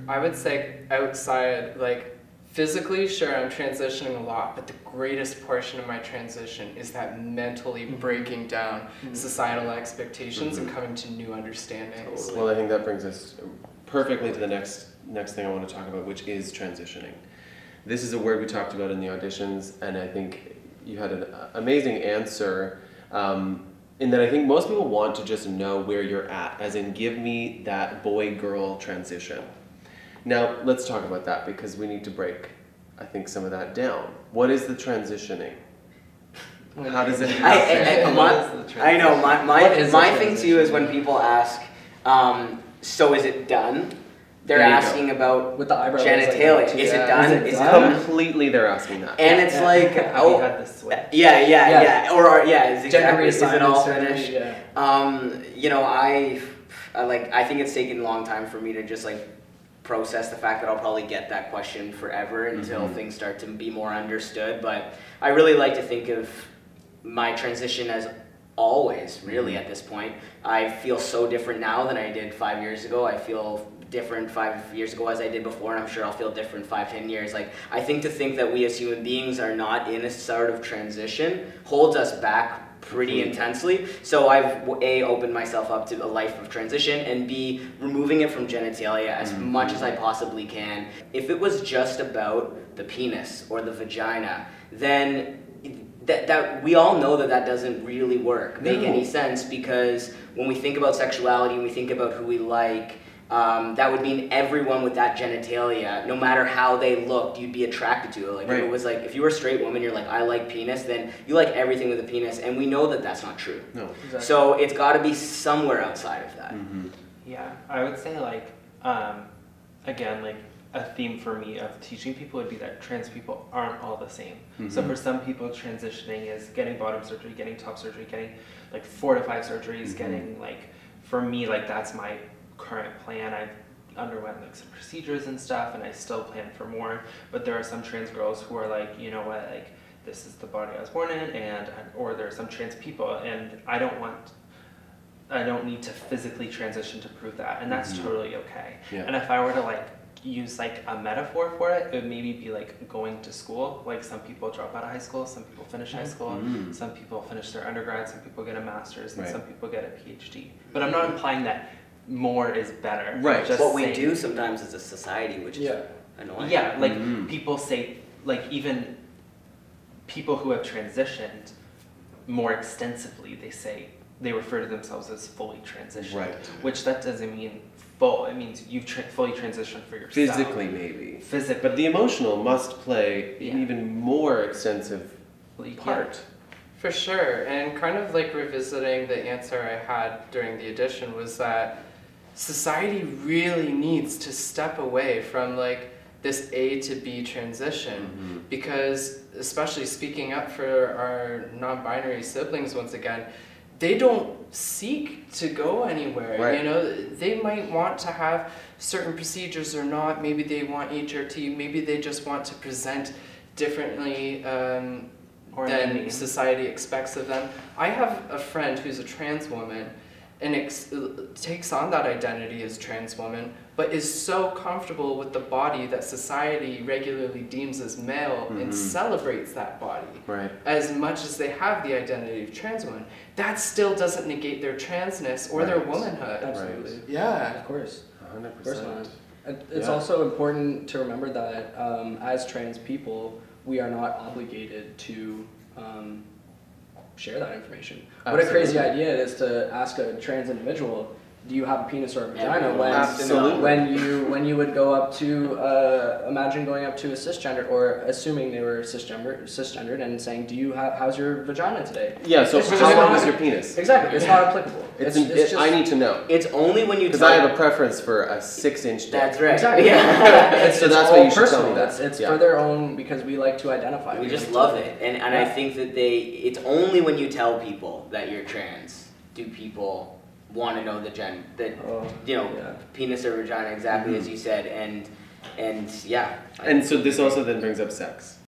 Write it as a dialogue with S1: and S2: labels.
S1: I would say outside, like, physically, sure, I'm transitioning a lot, but the greatest portion of my transition is that mentally breaking down societal expectations and coming to new understandings.
S2: Well, I think that brings us perfectly to the next thing I want to talk about, which is transitioning. This is a word we talked about in the auditions, and I think you had an amazing answer in that I think most people want to just know where you're at, as in give me that boy-girl transition. Now, let's talk about that because we need to break, I think, some of that down. What is the transitioning? How does it happen?
S3: I know, my thing too is when people ask, so is it done? They're asking about
S4: with the eyebrows,
S3: genitalia.
S4: Like
S3: is it done?
S2: Is it done? Completely, they're asking that.
S3: And it's like,
S5: oh, had the switch?
S3: Yeah. Or is it all finished?
S4: Yeah.
S3: You know, I think it's taken a long time for me to just like process the fact that I'll probably get that question forever until things start to be more understood. But I really like to think of my transition as always, really, at this point. I feel so different now than I did 5 years ago. I feel different 5 years ago as I did before, and I'm sure I'll feel different 5-10 years. Like, I think to think that we as human beings are not in a sort of transition holds us back pretty intensely. So I've A, opened myself up to a life of transition, and B, removing it from genitalia as much as I possibly can. If it was just about the penis or the vagina, then that we all know that doesn't really make any sense, because when we think about sexuality and we think about who we like, that would mean everyone with that genitalia, no matter how they looked, you'd be attracted to it. Like, if it was like, if you were a straight woman, you're like, I like penis, then you like everything with a penis, and we know that that's not true.
S2: No.
S4: Exactly.
S3: So it's got to be somewhere outside of that.
S5: Yeah, I would say, like, again, like, a theme for me of teaching people would be that trans people aren't all the same. So for some people, transitioning is getting bottom surgery, getting top surgery, getting like 4 to 5 surgeries, getting like, for me, like, that's my current plan. I've underwent like some procedures and stuff, and I still plan for more, but there are some trans girls who are like, you know what, like, this is the body I was born in, or there are some trans people, and I don't need to physically transition to prove that, and that's totally okay. And if I were to like use like a metaphor for it, it would maybe be like going to school. Like, some people drop out of high school, some people finish high school, some people finish their undergrad, some people get a master's, and some people get a PhD. But I'm not implying that more is better.
S2: Right.
S3: Just what we do sometimes as a society, which is annoying.
S5: Yeah, like people say, like, even people who have transitioned more extensively, they refer to themselves as fully transitioned.
S2: Right.
S5: Which that doesn't mean full. It means you've fully transitioned for yourself.
S2: Physically, maybe.
S5: Physically.
S2: But the emotional must play an even more extensive part.
S1: For sure, and kind of like revisiting the answer I had during the audition was that society really needs to step away from like this A to B transition, because, especially speaking up for our non-binary siblings once again, they don't seek to go anywhere. You know, they might want to have certain procedures or not. Maybe they want HRT. Maybe they just want to present differently than society expects of them. I have a friend who's a trans woman and takes on that identity as trans woman, but is so comfortable with the body that society regularly deems as male and celebrates that body as much as they have the identity of trans woman. That still doesn't negate their transness or their womanhood.
S4: Absolutely.
S1: Yeah.
S4: Of course.
S2: 100%.
S4: Of course not. It's also important to remember that as trans people, we are not obligated to share that information. Absolutely. What a crazy idea it is to ask a trans individual, do you have a penis or a vagina? When you would go up to, imagine going up to a cisgender, or assuming they were cisgendered, and saying, how's your vagina today?
S2: Yeah, so how long is your penis?
S4: Exactly, it's not applicable.
S2: It's just, I need to know.
S3: It's only when you
S2: because I have a preference for a 6-inch dick.
S3: That's right.
S4: Exactly.
S3: Yeah.
S2: So that's why you should tell me that.
S4: It's for their own, because we like to identify.
S3: We just love it, and I think that it's only when you tell people that you're trans do people want to know penis or vagina, exactly as you said, and yeah.
S2: And so this also then brings up sex.